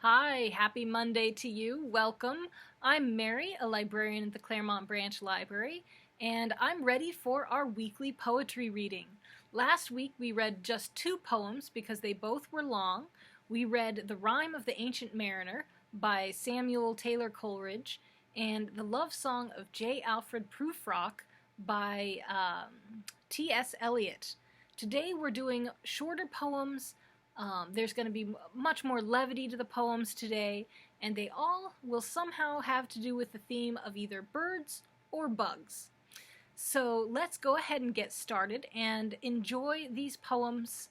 Hi, happy Monday to you. Welcome. I'm Mary, a librarian at the Claremont Branch Library, and I'm ready for our weekly poetry reading. Last week we read just two poems because they both were long. We read The Rime of the Ancient Mariner by Samuel Taylor Coleridge and The Love Song of J. Alfred Prufrock by T.S. Eliot. Today we're doing shorter poems. There's going to be much more levity to the poems today, and they all will somehow have to do with the theme of either birds or bugs. So let's go ahead and get started and enjoy these poems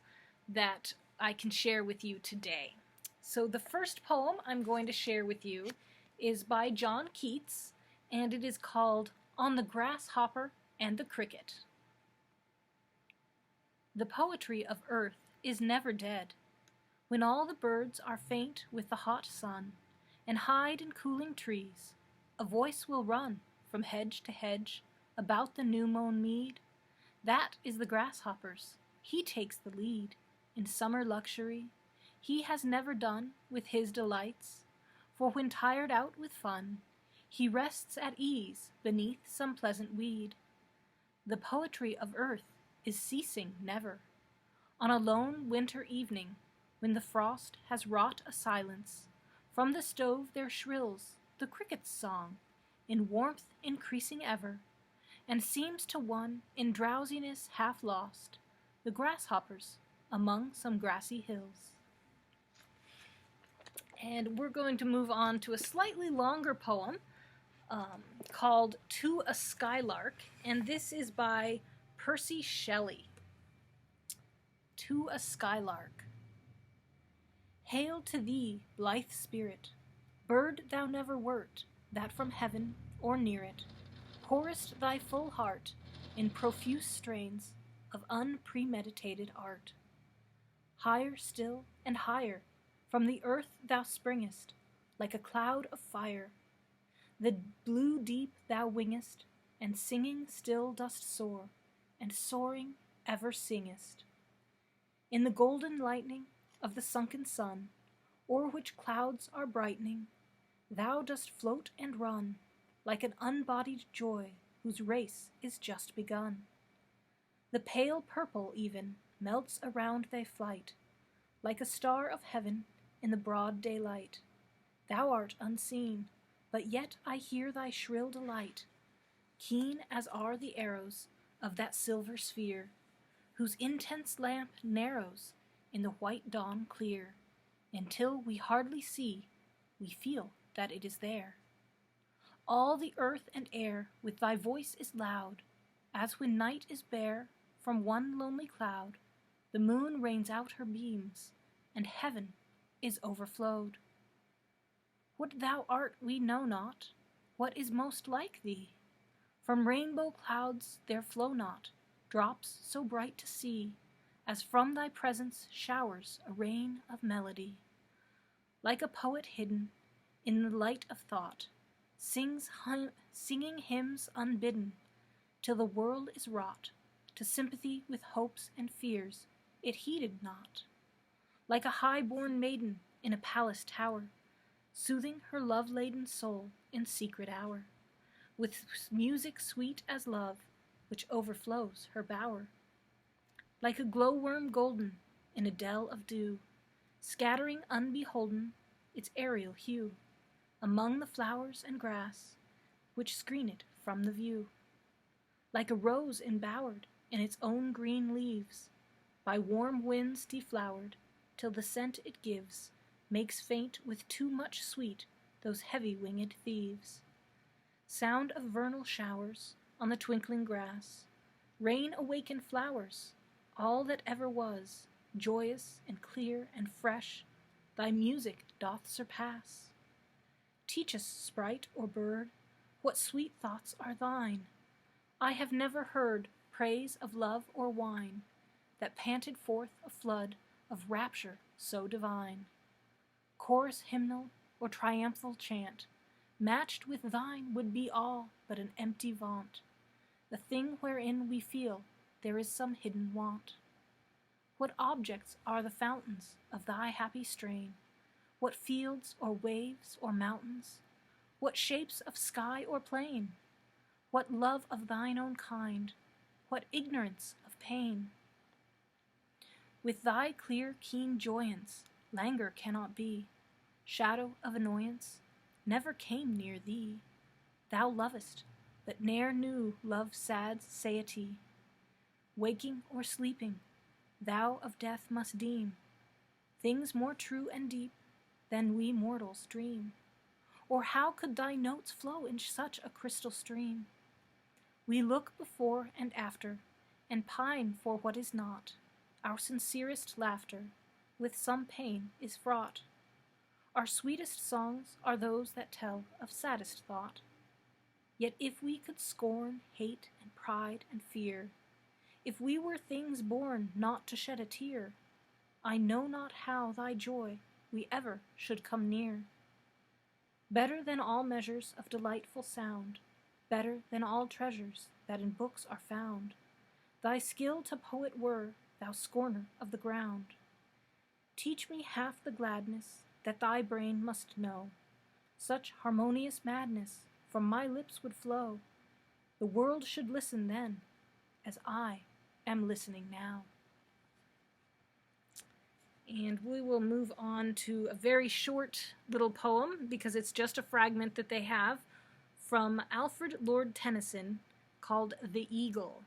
that I can share with you today. So the first poem I'm going to share with you is by John Keats, and it is called On the Grasshopper and the Cricket. The poetry of earth is never dead. When all the birds are faint with the hot sun, and hide in cooling trees, a voice will run from hedge to hedge about the new-mown mead. That is the grasshopper's. He takes the lead in summer luxury. He has never done with his delights, for when tired out with fun, he rests at ease beneath some pleasant weed. The poetry of earth is ceasing never. On a lone winter evening, when the frost has wrought a silence, from the stove there shrills the cricket's song, in warmth increasing ever, and seems to one in drowsiness half lost, the grasshoppers among some grassy hills. And we're going to move on to a slightly longer poem called To a Skylark, and this is by Percy Shelley. To a Skylark. Hail to thee, blithe spirit, bird thou never wert, that from heaven, or near it, pourest thy full heart in profuse strains of unpremeditated art. Higher still and higher from the earth thou springest, like a cloud of fire. The blue deep thou wingest, and singing still dost soar, and soaring ever singest. In the golden lightning of the sunken sun, o'er which clouds are brightening, thou dost float and run, like an unbodied joy whose race is just begun. The pale purple even melts around thy flight, like a star of heaven in the broad daylight. Thou art unseen, but yet I hear thy shrill delight, keen as are the arrows of that silver sphere, whose intense lamp narrows in the white dawn clear, until we hardly see, we feel that it is there. All the earth and air with thy voice is loud, as when night is bare from one lonely cloud, the moon rains out her beams, and heaven is overflowed. What thou art we know not, what is most like thee? From rainbow clouds there flow not drops so bright to see, as from thy presence showers a rain of melody. Like a poet hidden in the light of thought, singing hymns unbidden, till the world is wrought to sympathy with hopes and fears it heeded not. Like a high-born maiden in a palace tower, soothing her love-laden soul in secret hour, with music sweet as love, which overflows her bower. Like a glowworm golden in a dell of dew, scattering unbeholden its aerial hue among the flowers and grass which screen it from the view. Like a rose embowered in its own green leaves, by warm winds deflowered, till the scent it gives makes faint with too much sweet those heavy-winged thieves. Sound of vernal showers on the twinkling grass, rain awaken flowers, all that ever was, joyous and clear and fresh, thy music doth surpass. Teach us, sprite or bird, what sweet thoughts are thine. I have never heard praise of love or wine, that panted forth a flood of rapture so divine. Chorus hymnal or triumphal chant, matched with thine would be all but an empty vaunt, the thing wherein we feel there is some hidden want. What objects are the fountains of thy happy strain? What fields or waves or mountains? What shapes of sky or plain? What love of thine own kind? What ignorance of pain? With thy clear, keen joyance, languor cannot be. Shadow of annoyance never came near thee. Thou lovest, but ne'er knew love's sad satiety. Waking or sleeping, thou of death must deem things more true and deep than we mortals dream. Or how could thy notes flow in such a crystal stream? We look before and after, and pine for what is not. Our sincerest laughter with some pain is fraught. Our sweetest songs are those that tell of saddest thought. Yet if we could scorn, hate, and pride, and fear, if we were things born not to shed a tear, I know not how thy joy we ever should come near. Better than all measures of delightful sound, better than all treasures that in books are found, thy skill to poet were, thou scorner of the ground. Teach me half the gladness that thy brain must know, such harmonious madness from my lips would flow. The world should listen then, as I am listening now. And we will move on to a very short little poem, because it's just a fragment that they have, from Alfred Lord Tennyson, called The Eagle.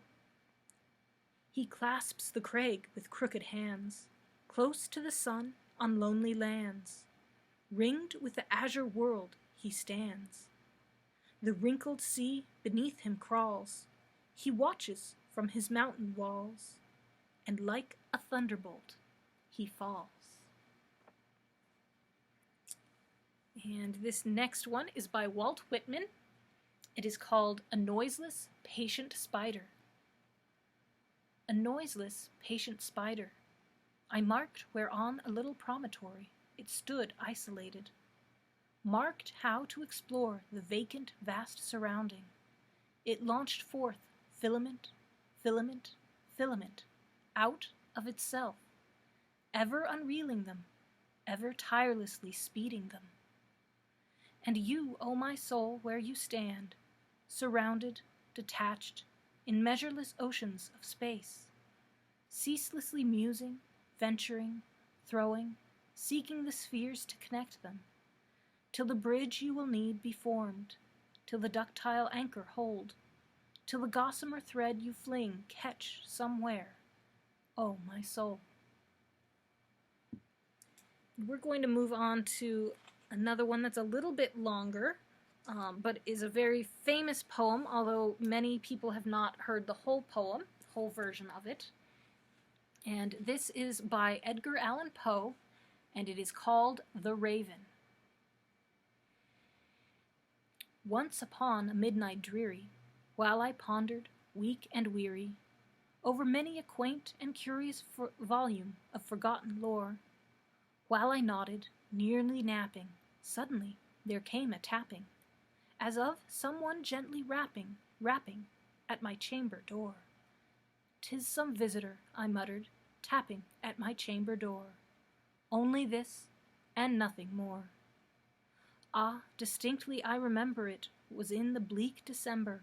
He clasps the crag with crooked hands, close to the sun on lonely lands. Ringed with the azure world he stands. The wrinkled sea beneath him crawls. He watches from his mountain walls, and like a thunderbolt he falls. And this next one is by Walt Whitman. It is called A Noiseless, Patient Spider. A noiseless, patient spider, I marked where on a little promontory it stood isolated, marked how to explore the vacant, vast surrounding. It launched forth filament, filament, filament, out of itself, ever unreeling them, ever tirelessly speeding them. And you, O my soul, where you stand, surrounded, detached, in measureless oceans of space, ceaselessly musing, venturing, throwing, seeking the spheres to connect them, till the bridge you will need be formed, till the ductile anchor hold, till the gossamer thread you fling catch somewhere, O my soul. We're going to move on to another one that's a little bit longer, but is a very famous poem, although many people have not heard the whole poem, the whole version of it. And this is by Edgar Allan Poe, and it is called The Raven. Once upon a midnight dreary, while I pondered, weak and weary, over many a quaint and curious volume of forgotten lore, while I nodded, nearly napping, suddenly there came a tapping, as of someone gently rapping at my chamber door. "'Tis some visitor," I muttered, tapping at my chamber door. Only this, and nothing more. Ah, distinctly I remember it was in the bleak December,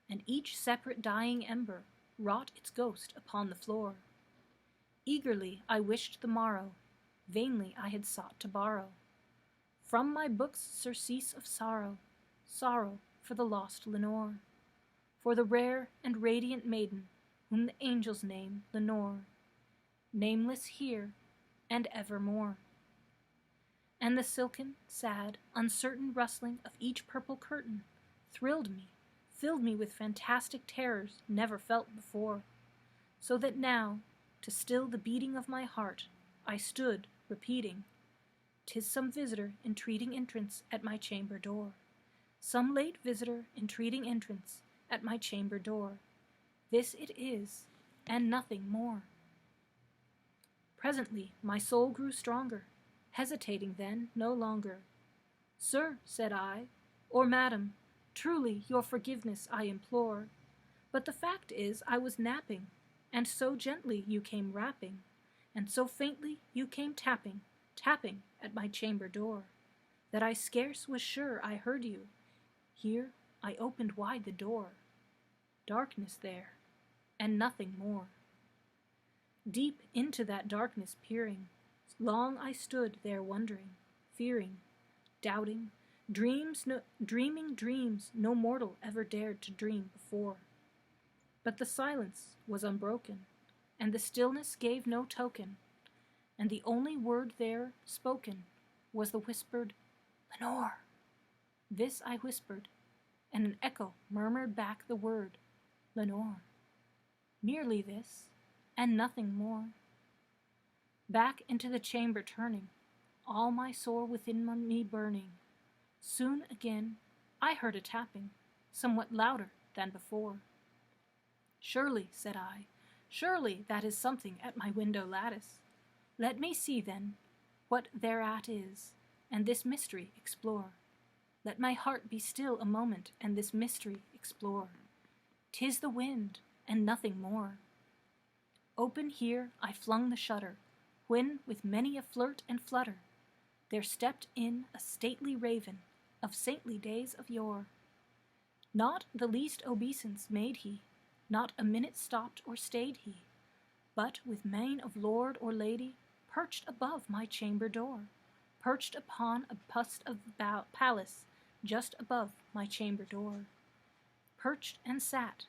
and each separate dying ember wrought its ghost upon the floor. Eagerly I wished the morrow, vainly I had sought to borrow from my books surcease of sorrow, sorrow for the lost Lenore, for the rare and radiant maiden whom the angels name Lenore, nameless here and evermore. And the silken, sad, uncertain rustling of each purple curtain thrilled me, filled me with fantastic terrors never felt before, so that now, to still the beating of my heart, I stood, repeating, "'Tis some visitor entreating entrance at my chamber door, some late visitor entreating entrance at my chamber door. This it is, and nothing more." Presently my soul grew stronger, hesitating then no longer. "Sir," said I, "or madam, truly your forgiveness I implore, but the fact is I was napping, and so gently you came rapping, and so faintly you came tapping, tapping at my chamber door, that I scarce was sure I heard you. Here I opened wide the door. Darkness there, and nothing more. Deep into that darkness peering, long I stood there wondering, fearing, doubting, dreaming dreams no mortal ever dared to dream before. But the silence was unbroken, and the stillness gave no token, and the only word there spoken was the whispered, "Lenore." This I whispered, and an echo murmured back the word, "Lenore." Merely this, and nothing more. Back into the chamber turning, all my soul within me burning, soon again I heard a tapping, somewhat louder than before. "Surely," said I, "surely that is something at my window lattice. Let me see, then, what thereat is, and this mystery explore. Let my heart be still a moment, and this mystery explore. 'Tis the wind, and nothing more." Open here I flung the shutter, when, with many a flirt and flutter, there stepped in a stately raven of saintly days of yore. Not the least obeisance made he, not a minute stopped or stayed he, but with mien of lord or lady, perched above my chamber door, perched upon a bust of palace just above my chamber door, perched and sat,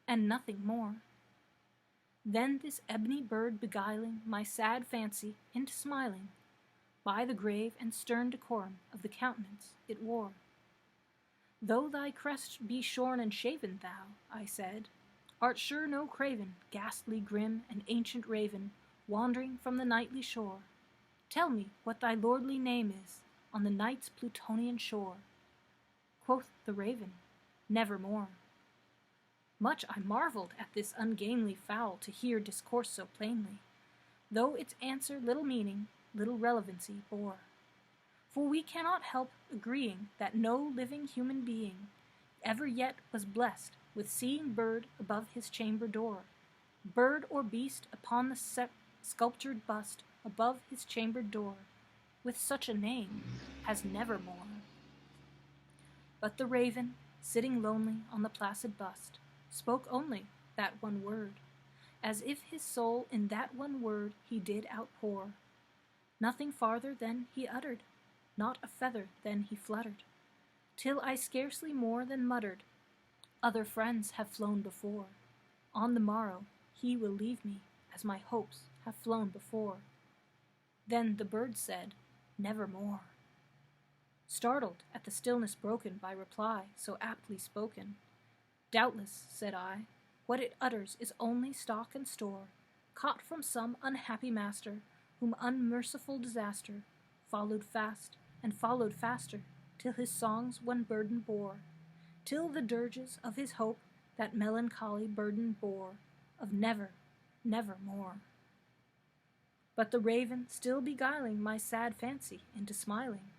and nothing more. Then this ebony bird beguiling my sad fancy into smiling, by the grave and stern decorum of the countenance it wore. "Though thy crest be shorn and shaven, thou," I said, "art sure no craven, ghastly, grim, and ancient raven, wandering from the nightly shore. Tell me what thy lordly name is on the night's Plutonian shore." Quoth the raven, "Nevermore." Much I marveled at this ungainly fowl to hear discourse so plainly, though its answer little meaning, little relevancy bore. For we cannot help agreeing that no living human being ever yet was blessed with seeing bird above his chamber door, bird or beast upon the sculptured bust above his chambered door, with such a name as Nevermore. But the raven, sitting lonely on the placid bust, spoke only that one word, as if his soul in that one word he did outpour. Nothing farther than he uttered, not a feather then he fluttered, till I scarcely more than muttered, "Other friends have flown before. On the morrow he will leave me, as my hopes have flown before." Then the bird said, "Nevermore." Startled at the stillness broken by reply so aptly spoken, "Doubtless," said I, "what it utters is only stock and store, caught from some unhappy master, whom unmerciful disaster followed fast and followed faster, till his songs one burden bore, till the dirges of his hope that melancholy burden bore, of never, never more." But the raven still beguiling my sad fancy into smiling,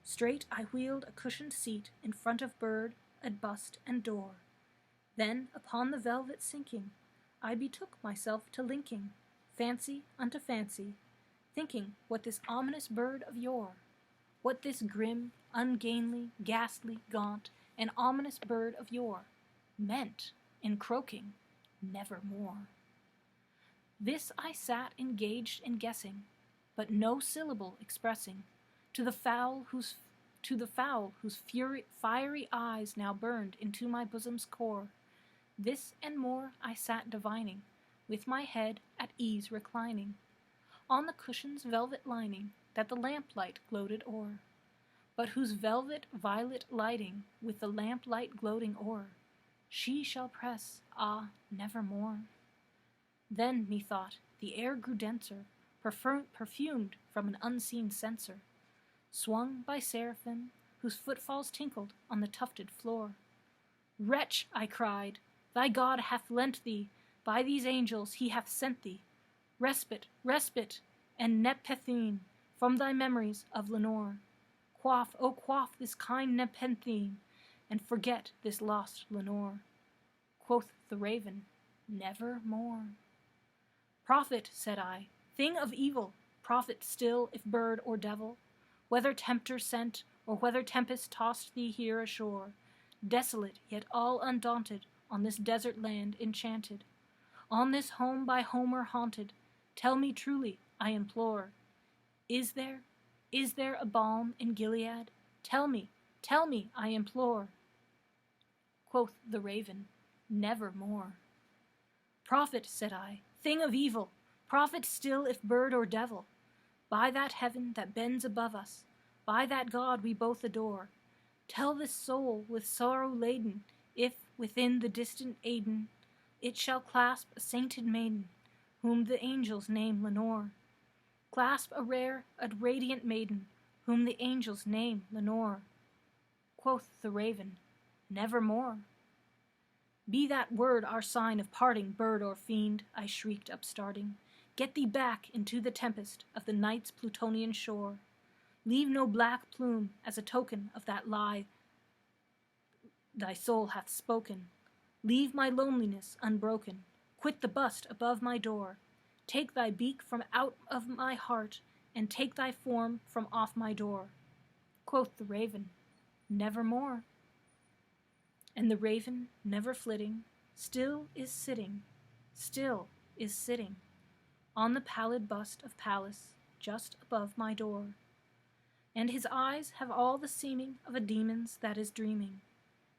straight I wheeled a cushioned seat in front of bird, and bust, and door. Then, upon the velvet sinking, I betook myself to linking fancy unto fancy, thinking what this ominous bird of yore, what this grim, ungainly, ghastly, gaunt, and ominous bird of yore meant in croaking "Nevermore." This I sat engaged in guessing, but no syllable expressing, to the fowl whose fiery eyes now burned into my bosom's core. This and more I sat divining, with my head at ease reclining, on the cushion's velvet lining that the lamplight gloated o'er, but whose velvet violet lighting with the lamplight gloating o'er, she shall press, ah, nevermore. Then, methought, the air grew denser, perfumed from an unseen censer, swung by seraphim whose footfalls tinkled on the tufted floor. "Wretch," I cried, "thy God hath lent thee, by these angels he hath sent thee, respite, respite, and nepenthe from thy memories of Lenore. Quaff, oh quaff this kind nepenthe, and forget this lost Lenore." Quoth the raven, "Nevermore." "Prophet," said I, "thing of evil, prophet still if bird or devil, whether tempter sent, or whether tempest tossed thee here ashore, desolate yet all undaunted, on this desert land enchanted, on this home by Homer haunted, tell me truly, I implore, is there a balm in Gilead? Tell me, I implore. Quoth the raven, nevermore. Prophet, said I, thing of evil, prophet still if bird or devil, by that heaven that bends above us, by that God we both adore, tell this soul with sorrow laden, if within the distant Aidenn it shall clasp a sainted maiden, whom the angels name Lenore. Clasp a radiant maiden, whom the angels name Lenore. Quoth the raven, nevermore. Be that word our sign of parting, bird or fiend, I shrieked upstarting. Get thee back into the tempest of the night's Plutonian shore. Leave no black plume as a token of that lie thy soul hath spoken. Leave my loneliness unbroken. Quit the bust above my door. Take thy beak from out of my heart, and take thy form from off my door. Quoth the raven, nevermore. And the raven, never flitting, still is sitting, on the pallid bust of Pallas, just above my door. And his eyes have all the seeming of a demon's that is dreaming,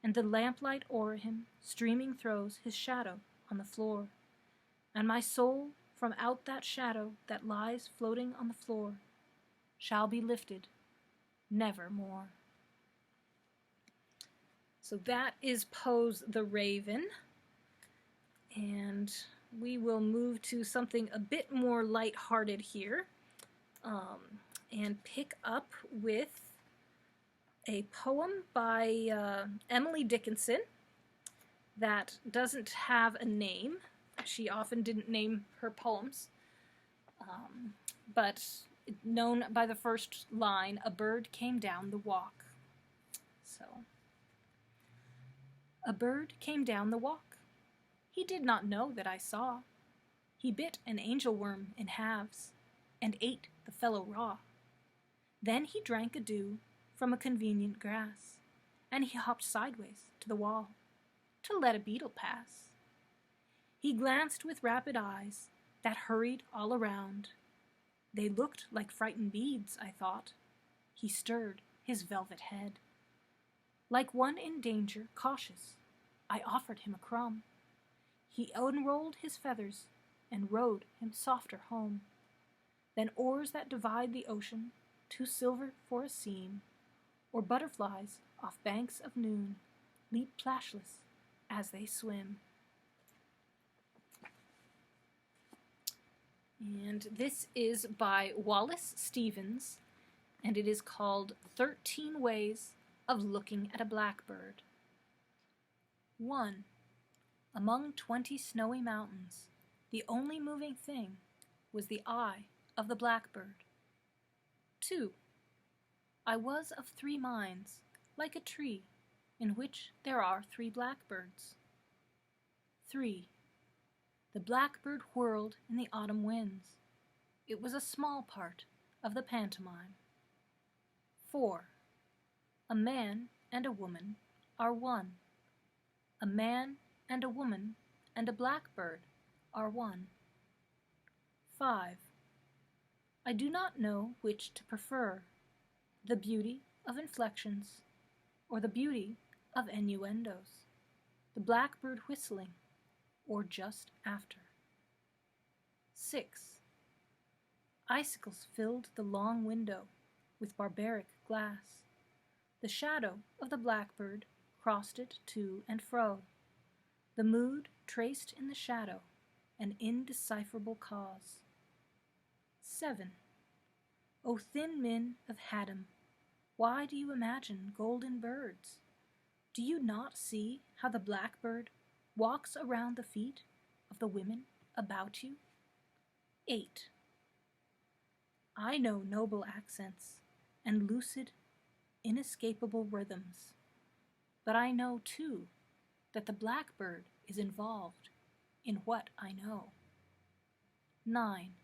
and the lamplight o'er him streaming throws his shadow on the floor. And my soul from out that shadow that lies floating on the floor shall be lifted nevermore. So that is Poe's The Raven, and we will move to something a bit more lighthearted here, and pick up with a poem by Emily Dickinson that doesn't have a name. She often didn't name her poems, but known by the first line, "A bird came down the walk." So, a bird came down the walk. He did not know that I saw. He bit an angel worm in halves, and ate the fellow raw. Then he drank a dew from a convenient grass, and he hopped sideways to the wall, to let a beetle pass. He glanced with rapid eyes that hurried all around. They looked like frightened beads, I thought. He stirred his velvet head. Like one in danger, cautious, I offered him a crumb. He unrolled his feathers and rowed him softer home. Than oars that divide the ocean, too silver for a seam, or butterflies off banks of noon leap plashless as they swim. And this is by Wallace Stevens, and it is called 13 Ways of Looking at a Blackbird. 1. Among 20 snowy mountains, the only moving thing was the eye of the blackbird. 2. I was of 3 minds, like a tree, in which there are 3 blackbirds. 3. The blackbird whirled in the autumn winds. It was a small part of the pantomime. 4. A man and a woman are one. A man and a woman and a blackbird are one. 5. I do not know which to prefer, the beauty of inflections or the beauty of innuendos, the blackbird whistling or just after. 6. Icicles filled the long window with barbaric glass. The shadow of the blackbird crossed it to and fro. The mood traced in the shadow an indecipherable cause. 7. O thin men of Haddam, why do you imagine golden birds? Do you not see how the blackbird walks around the feet of the women about you? 8. I know noble accents and lucid, inescapable rhythms, but I know, too, that the blackbird is involved in what I know. 9.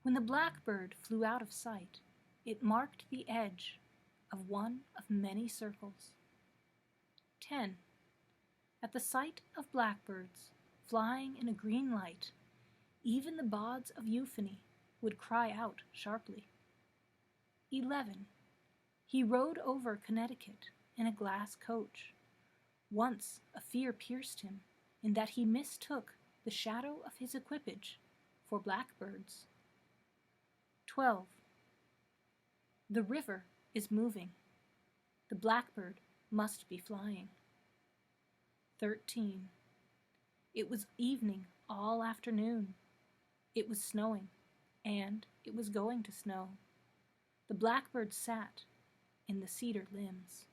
When the blackbird flew out of sight, It marked the edge of one of many circles. 10. At the sight of blackbirds flying in a green light, even the bawds of euphony would cry out sharply. 11. He rode over Connecticut in a glass coach. Once a fear pierced him in that he mistook the shadow of his equipage for blackbirds. 12. The river is moving. The blackbird must be flying. 13. It was evening all afternoon. It was snowing, and it was going to snow. The blackbird sat in the cedar limbs.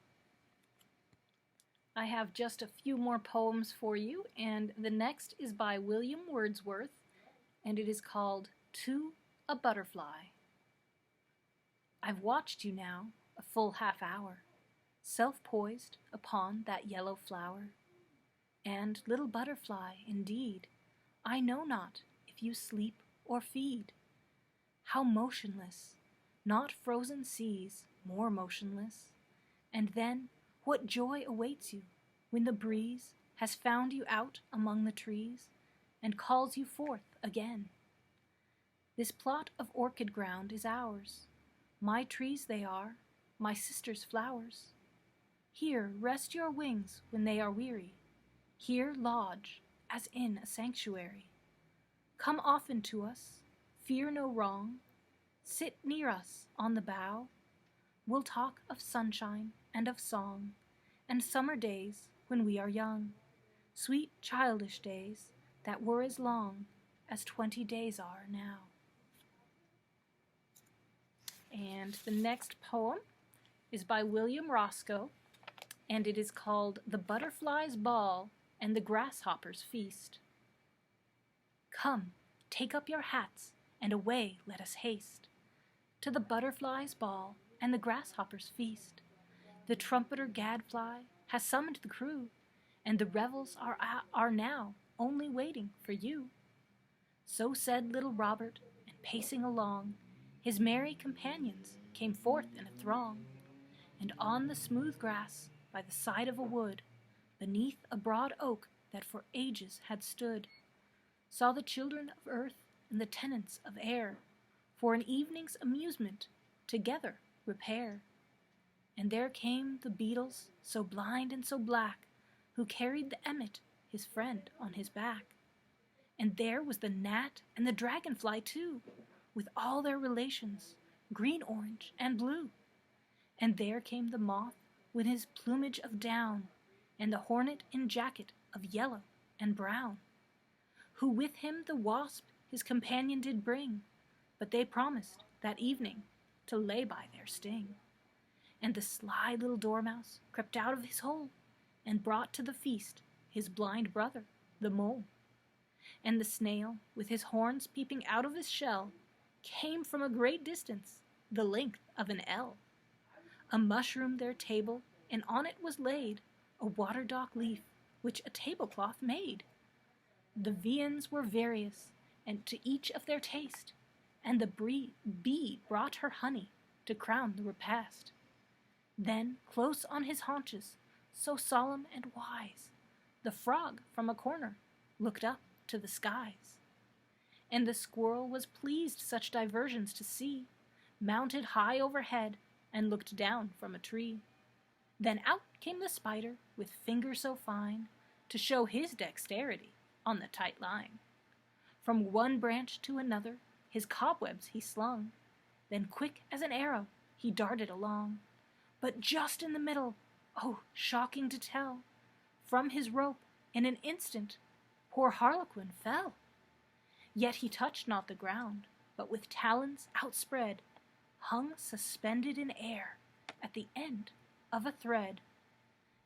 I have just a few more poems for you, and the next is by William Wordsworth, and it is called To a Butterfly. I've watched you now a full half hour, self-poised upon that yellow flower. And, little butterfly, indeed, I know not if you sleep or feed. How motionless, not frozen seas, more motionless. And then, what joy awaits you when the breeze has found you out among the trees and calls you forth again. This plot of orchid ground is ours. My trees they are, my sister's flowers. Here rest your wings when they are weary. Here lodge, as in a sanctuary. Come often to us, fear no wrong. Sit near us on the bough. We'll talk of sunshine and of song, and summer days when we are young, sweet childish days that were as long as 20 days are now. And the next poem is by William Roscoe, and it is called The Butterfly's Ball and the Grasshopper's Feast. Come, take up your hats, and away let us haste to the butterfly's ball and the grasshopper's feast. The trumpeter gadfly has summoned the crew, and the revels are now only waiting for you. So said little Robert, and pacing along, his merry companions came forth in a throng, and on the smooth grass by the side of a wood, beneath a broad oak that for ages had stood, saw the children of earth and the tenants of air for an evening's amusement together repair. And there came the beetles, so blind and so black, who carried the emmet, his friend, on his back. And there was the gnat and the dragonfly too, with all their relations, green, orange, and blue. And there came the moth with his plumage of down, and the hornet in jacket of yellow and brown, who with him the wasp his companion did bring, but they promised that evening to lay by their sting. And the sly little dormouse crept out of his hole, and brought to the feast his blind brother, the mole. And the snail, with his horns peeping out of his shell, came from a great distance, the length of an ell. A mushroom their table, and on it was laid a water-dock leaf, which a tablecloth made. The viands were various, and to each of their taste, and the bee brought her honey to crown the repast. Then, close on his haunches, so solemn and wise, the frog from a corner looked up to the skies. And the squirrel was pleased such diversions to see, mounted high overhead, and looked down from a tree. Then out came the spider, with finger so fine, to show his dexterity on the tight line. From one branch to another his cobwebs he slung, then quick as an arrow he darted along. But just in the middle, oh, shocking to tell, from his rope in an instant poor Harlequin fell. Yet he touched not the ground, but with talons outspread, hung suspended in air at the end of a thread.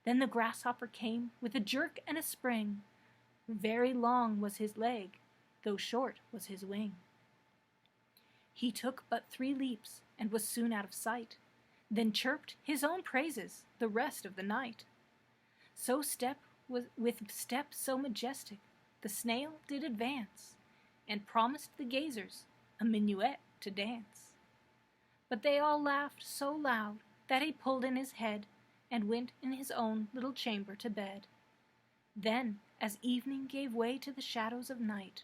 Then the grasshopper came with a jerk and a spring. Very long was his leg, though short was his wing. He took but 3 leaps, and was soon out of sight, then chirped his own praises the rest of the night. So with step so majestic, the snail did advance, and promised the gazers a minuet to dance. But they all laughed so loud that he pulled in his head and went in his own little chamber to bed. Then, as evening gave way to the shadows of night,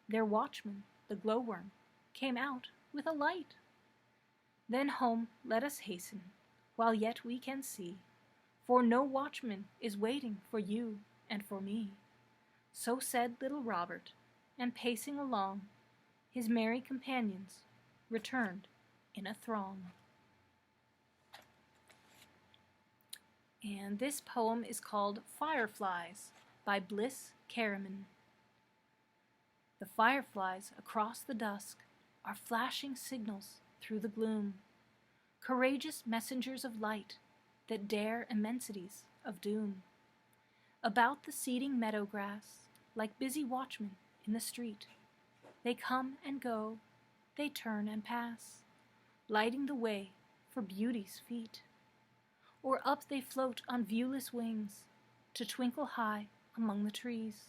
their watchman, the glowworm, came out with a light. Then home let us hasten, while yet we can see, for no watchman is waiting for you and for me. So said little Robert, and pacing along, his merry companions returned in a throng. And this poem is called Fireflies by Bliss Carriman. The fireflies across the dusk are flashing signals through the gloom, courageous messengers of light that dare immensities of doom. About the seeding meadow grass, like busy watchmen in the street, they come and go, they turn and pass, lighting the way for beauty's feet. Or up they float on viewless wings, to twinkle high among the trees,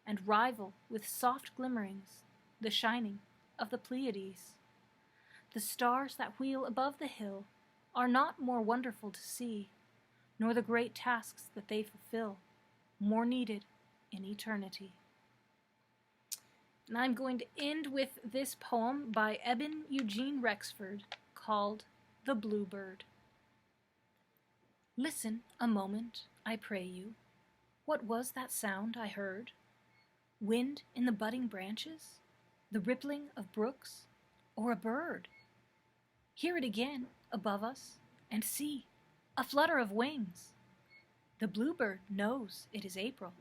and rival with soft glimmerings the shining of the Pleiades. The stars that wheel above the hill are not more wonderful to see, nor the great tasks that they fulfill more needed in eternity. And I'm going to end with this poem by Eben Eugene Rexford called The Bluebird. Listen a moment, I pray you. What was that sound I heard? Wind in the budding branches? The rippling of brooks? Or a bird? Hear it again, above us, and see, a flutter of wings. The bluebird knows it is April,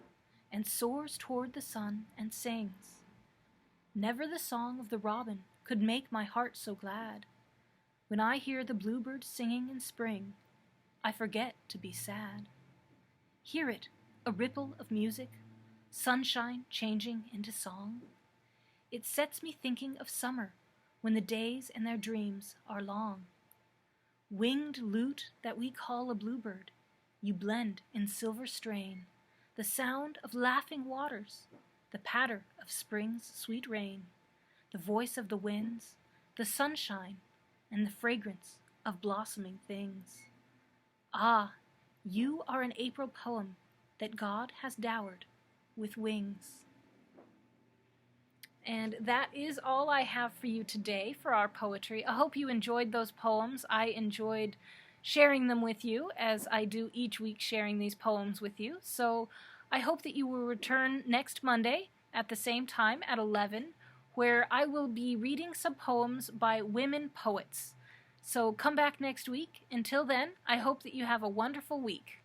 and soars toward the sun and sings. Never the song of the robin could make my heart so glad. When I hear the bluebird singing in spring, I forget to be sad. Hear it, a ripple of music, sunshine changing into song. It sets me thinking of summer, when the days and their dreams are long. Winged lute that we call a bluebird, you blend in silver strain, the sound of laughing waters, the patter of spring's sweet rain, the voice of the winds, the sunshine, and the fragrance of blossoming things. Ah, you are an April poem that God has dowered with wings. And that is all I have for you today for our poetry. I hope you enjoyed those poems. I enjoyed sharing them with you, as I do each week, sharing these poems with you. So I hope that you will return next Monday at the same time at 11, where I will be reading some poems by women poets. So come back next week. Until then, I hope that you have a wonderful week.